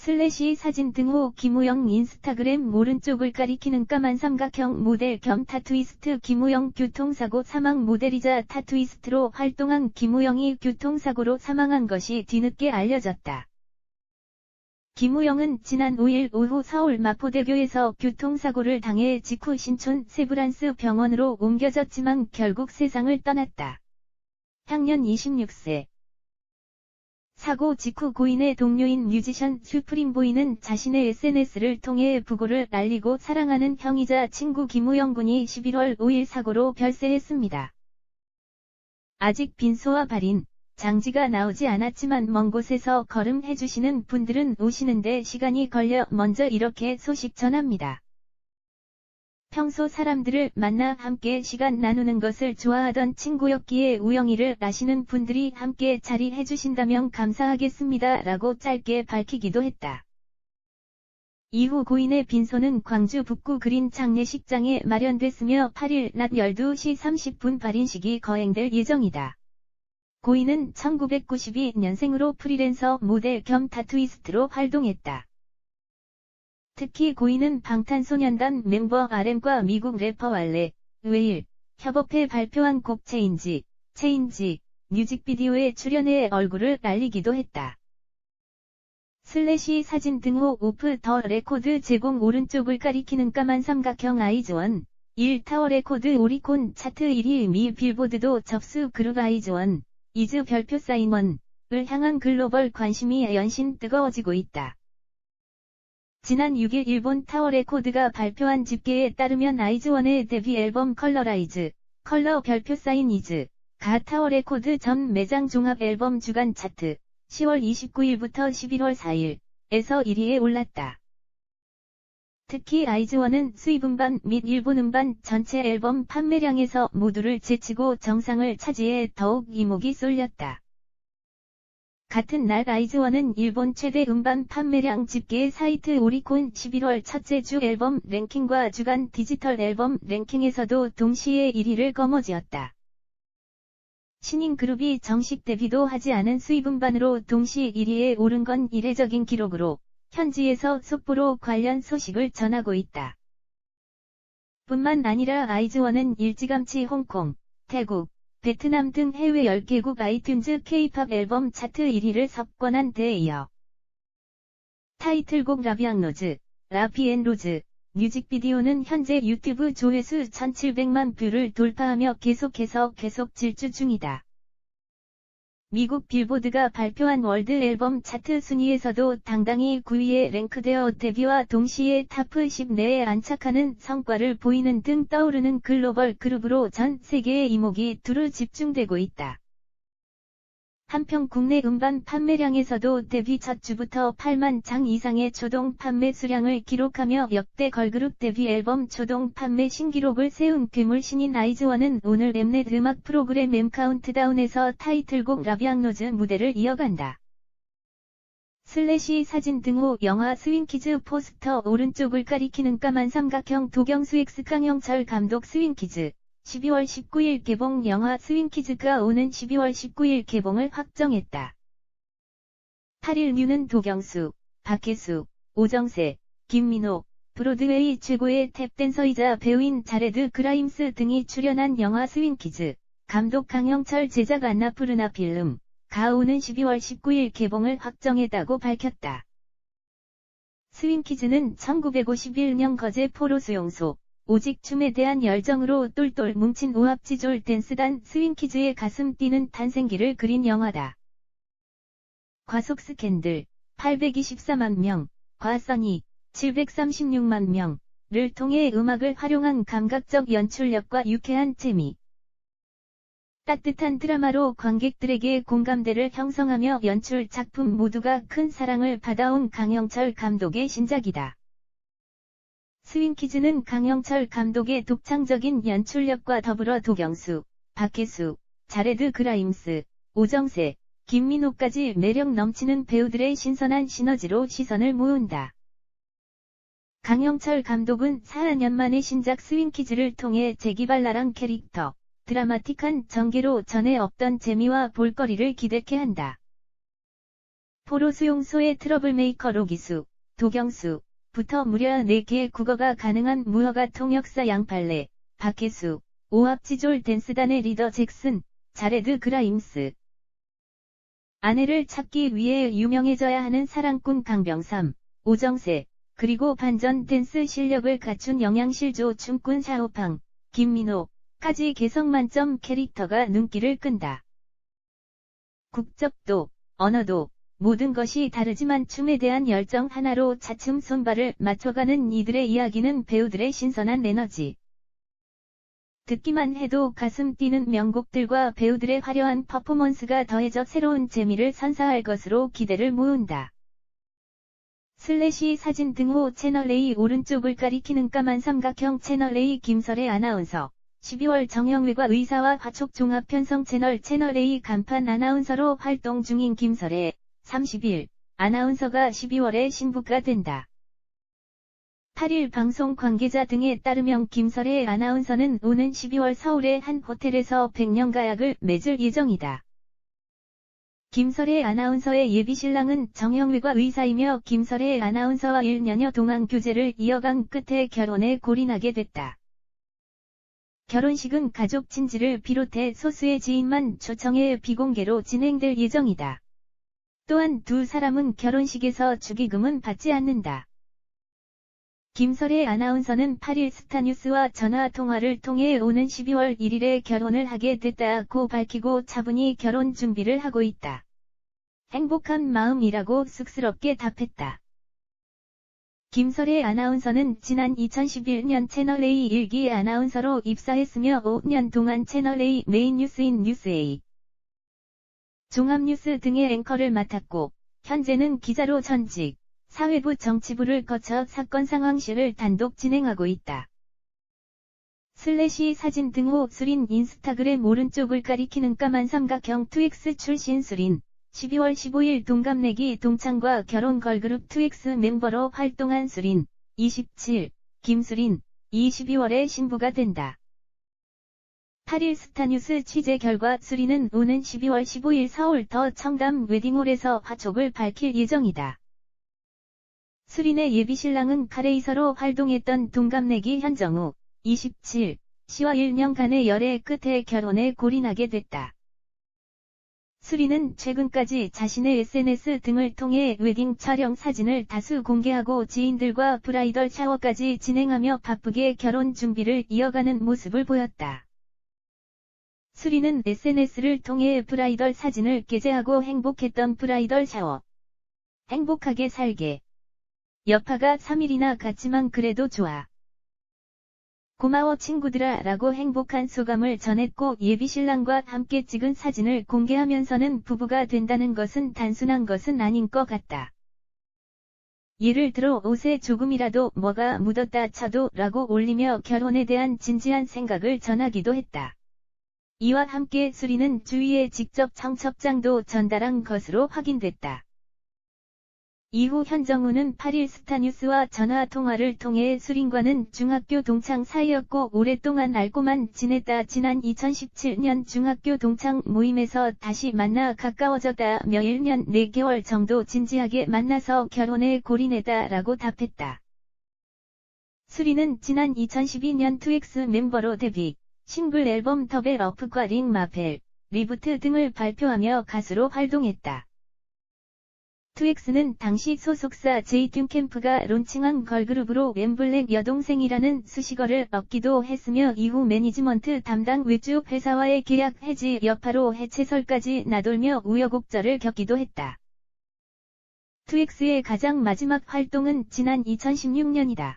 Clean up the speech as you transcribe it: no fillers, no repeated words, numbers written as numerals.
슬래시 사진 등호 김우영 인스타그램 오른쪽을 가리키는 까만 삼각형 모델 겸 타투이스트 김우영 교통사고 사망 모델이자 타투이스트로 활동한 김우영이 교통사고로 사망한 것이 뒤늦게 알려졌다. 김우영은 지난 5일 오후 서울 마포대교에서 교통사고를 당해 직후 신촌 세브란스 병원으로 옮겨졌지만 결국 세상을 떠났다. 향년 26세. 사고 직후 고인의 동료인 뮤지션 슈프림보이는 자신의 SNS를 통해 부고를 알리고 사랑하는 형이자 친구 김우영 군이 11월 5일 사고로 별세했습니다. 아직 빈소와 발인, 장지가 나오지 않았지만 먼 곳에서 걸음해주시는 분들은 오시는데 시간이 걸려 먼저 이렇게 소식 전합니다. 평소 사람들을 만나 함께 시간 나누는 것을 좋아하던 친구였기에 우영이를 아시는 분들이 함께 자리해주신다면 감사하겠습니다 라고 짧게 밝히기도 했다. 이후 고인의 빈소는 광주 북구 그린 장례식장에 마련됐으며 8일 낮 12시 30분 발인식이 거행될 예정이다. 고인은 1992년생으로 프리랜서 모델 겸 타투이스트로 활동했다. 특히 고인은 방탄소년단 멤버 RM과 미국 래퍼 왈레, 웨일, 협업해 발표한 곡 체인지 뮤직비디오에 출연해 얼굴을 알리기도 했다. 슬래시 사진 등호 오프 더 레코드 제공 오른쪽을 가리키는 까만 삼각형 아이즈원, 1 타워 레코드 오리콘 차트 1위 미 빌보드도 접수 그룹 아이즈원, 이즈 별표 사인원을 향한 글로벌 관심이 연신 뜨거워지고 있다. 지난 6일 일본 타워 레코드가 발표한 집계에 따르면 아이즈원의 데뷔 앨범 컬러라이즈, 컬러 별표 사인 이즈, 가 타워 레코드 전 매장 종합 앨범 주간 차트, 10월 29일부터 11월 4일에서 1위에 올랐다. 특히 아이즈원은 수입 음반 및 일본 음반 전체 앨범 판매량에서 모두를 제치고 정상을 차지해 더욱 이목이 쏠렸다. 같은 날 아이즈원은 일본 최대 음반 판매량 집계 사이트 오리콘 11월 첫째 주 앨범 랭킹과 주간 디지털 앨범 랭킹에서도 동시에 1위를 거머쥐었다. 신인 그룹이 정식 데뷔도 하지 않은 수입 음반으로 동시 1위에 오른 건 이례적인 기록으로 현지에서 속보로 관련 소식을 전하고 있다. 뿐만 아니라 아이즈원은 일찌감치 홍콩, 태국, 베트남 등 해외 10개국 아이튠즈 K-팝 앨범 차트 1위를 석권한 데 이어 타이틀곡 라비앙로즈, 라피앤로즈, 뮤직비디오는 현재 유튜브 조회수 1700만 뷰를 돌파하며 계속 질주 중이다. 미국 빌보드가 발표한 월드 앨범 차트 순위에서도 당당히 9위에 랭크되어 데뷔와 동시에 탑 10 내에 안착하는 성과를 보이는 등 떠오르는 글로벌 그룹으로 전 세계의 이목이 두루 집중되고 있다. 한편 국내 음반 판매량에서도 데뷔 첫 주부터 8만 장 이상의 초동 판매 수량을 기록하며 역대 걸그룹 데뷔 앨범 초동 판매 신기록을 세운 괴물 신인 아이즈원은 오늘 엠넷 음악 프로그램 M 카운트다운에서 타이틀곡 라비앙로즈 무대를 이어간다. 슬래시 사진 등호 영화 스윙키즈 포스터 오른쪽을 가리키는 까만 삼각형 도경수 X 강영철 감독 스윙키즈 12월 19일 개봉 영화 스윙키즈가 오는 12월 19일 개봉을 확정했다. 8일 뉴는 도경수, 박혜수, 오정세, 김민호, 브로드웨이 최고의 탭댄서이자 배우인 자레드 그라임스 등이 출연한 영화 스윙키즈, 감독 강영철 제작 안나푸르나 필름, 가 오는 12월 19일 개봉을 확정했다고 밝혔다. 스윙키즈는 1951년 거제 포로 수용소, 오직 춤에 대한 열정으로 똘똘 뭉친 오합지졸 댄스단 스윙키즈의 가슴 뛰는 탄생기를 그린 영화다. 과속 스캔들, 824만 명, 과선이, 736만 명을 통해 음악을 활용한 감각적 연출력과 유쾌한 재미. 따뜻한 드라마로 관객들에게 공감대를 형성하며 연출 작품 모두가 큰 사랑을 받아온 강영철 감독의 신작이다. 스윙키즈는 강영철 감독의 독창적인 연출력과 더불어 도경수, 박혜수, 자레드 그라임스, 오정세, 김민호까지 매력 넘치는 배우들의 신선한 시너지로 시선을 모은다. 강영철 감독은 4년 만에 신작 스윙키즈를 통해 재기발랄한 캐릭터, 드라마틱한 전개로 전에 없던 재미와 볼거리를 기대케 한다. 포로 수용소의 트러블메이커로 기수, 도경수, 부터 무려 4개의 국어가 가능한 무허가 통역사 양팔레, 박혜수, 오합지졸 댄스단의 리더 잭슨, 자레드 그라임스. 아내를 찾기 위해 유명해져야 하는 사랑꾼 강병삼, 오정세, 그리고 반전 댄스 실력을 갖춘 영양실조 춤꾼 샤오팡, 김민호까지 개성 만점 캐릭터가 눈길을 끈다. 국적도, 언어도, 모든 것이 다르지만 춤에 대한 열정 하나로 차츰 손발을 맞춰가는 이들의 이야기는 배우들의 신선한 에너지. 듣기만 해도 가슴 뛰는 명곡들과 배우들의 화려한 퍼포먼스가 더해져 새로운 재미를 선사할 것으로 기대를 모은다. 슬래시 사진 등호 채널A 오른쪽을 가리키는 까만 삼각형 채널A 김설의 아나운서 12월 정형외과 의사와 화촉 종합 편성 채널A 간판 아나운서로 활동 중인 김설의 30일 아나운서가 12월에 신부가 된다. 8일 방송 관계자 등에 따르면 김설의 아나운서는 오는 12월 서울의 한 호텔에서 백년가약을 맺을 예정이다. 김설의 아나운서의 예비신랑은 정형외과 의사이며 김설의 아나운서와 1년여 동안 교제를 이어간 끝에 결혼에 골인하게 됐다. 결혼식은 가족 친지를 비롯해 소수의 지인만 초청해 비공개로 진행될 예정이다. 또한 두 사람은 결혼식에서 축의금은 받지 않는다. 김설의 아나운서는 8일 스타뉴스와 전화통화를 통해 오는 12월 1일에 결혼을 하게 됐다고 밝히고 차분히 결혼 준비를 하고 있다. 행복한 마음이라고 쑥스럽게 답했다. 김설의 아나운서는 지난 2011년 채널A 1기 아나운서로 입사했으며 5년 동안 채널A 메인 뉴스인 뉴스A, 종합뉴스 등의 앵커를 맡았고, 현재는 기자로 전직, 사회부 정치부를 거쳐 사건 상황실을 단독 진행하고 있다. 슬래시 사진 등호 수린 인스타그램 오른쪽을 가리키는 까만 삼각형 2X 출신 수린, 12월 15일 동갑내기 동창과 결혼 걸그룹 2X 멤버로 활동한 수린, 27, 김수린, 12월에 신부가 된다. 8일 스타뉴스 취재 결과 수린은 오는 12월 15일 서울 더 청담 웨딩홀에서 화촉을 밝힐 예정이다. 수린의 예비신랑은 카레이서로 활동했던 동갑내기 현정우, 27, 씨와 1년간의 열애 끝에 결혼에 골인하게 됐다. 수린은 최근까지 자신의 SNS 등을 통해 웨딩 촬영 사진을 다수 공개하고 지인들과 브라이덜 샤워까지 진행하며 바쁘게 결혼 준비를 이어가는 모습을 보였다. 수린은 SNS를 통해 브라이덜 사진을 게재하고 행복했던 브라이덜 샤워. 행복하게 살게. 여파가 3일이나 갔지만 그래도 좋아. 고마워 친구들아 라고 행복한 소감을 전했고 예비신랑과 함께 찍은 사진을 공개하면서는 부부가 된다는 것은 단순한 것은 아닌 것 같다. 예를 들어 옷에 조금이라도 뭐가 묻었다 쳐도 라고 올리며 결혼에 대한 진지한 생각을 전하기도 했다. 이와 함께 수리는 주위에 직접 청첩장도 전달한 것으로 확인됐다. 이후 현정우는 8일 스타뉴스와 전화통화를 통해 수린과는 중학교 동창 사이였고 오랫동안 알고만 지냈다. 지난 2017년 중학교 동창 모임에서 다시 만나 가까워졌다며 1년 4개월 정도 진지하게 만나서 결혼에 골인했다 라고 답했다. 수린은 지난 2012년 2X 멤버로 데뷔, 싱글 앨범 더벨 어프과 링 마펠, 리부트 등을 발표하며 가수로 활동했다. 2X는 당시 소속사 제이튠캠프가 론칭한 걸그룹으로 엠블랙 여동생이라는 수식어를 얻기도 했으며 이후 매니지먼트 담당 외주 회사와의 계약 해지 여파로 해체설까지 나돌며 우여곡절을 겪기도 했다. 2X의 가장 마지막 활동은 지난 2016년이다.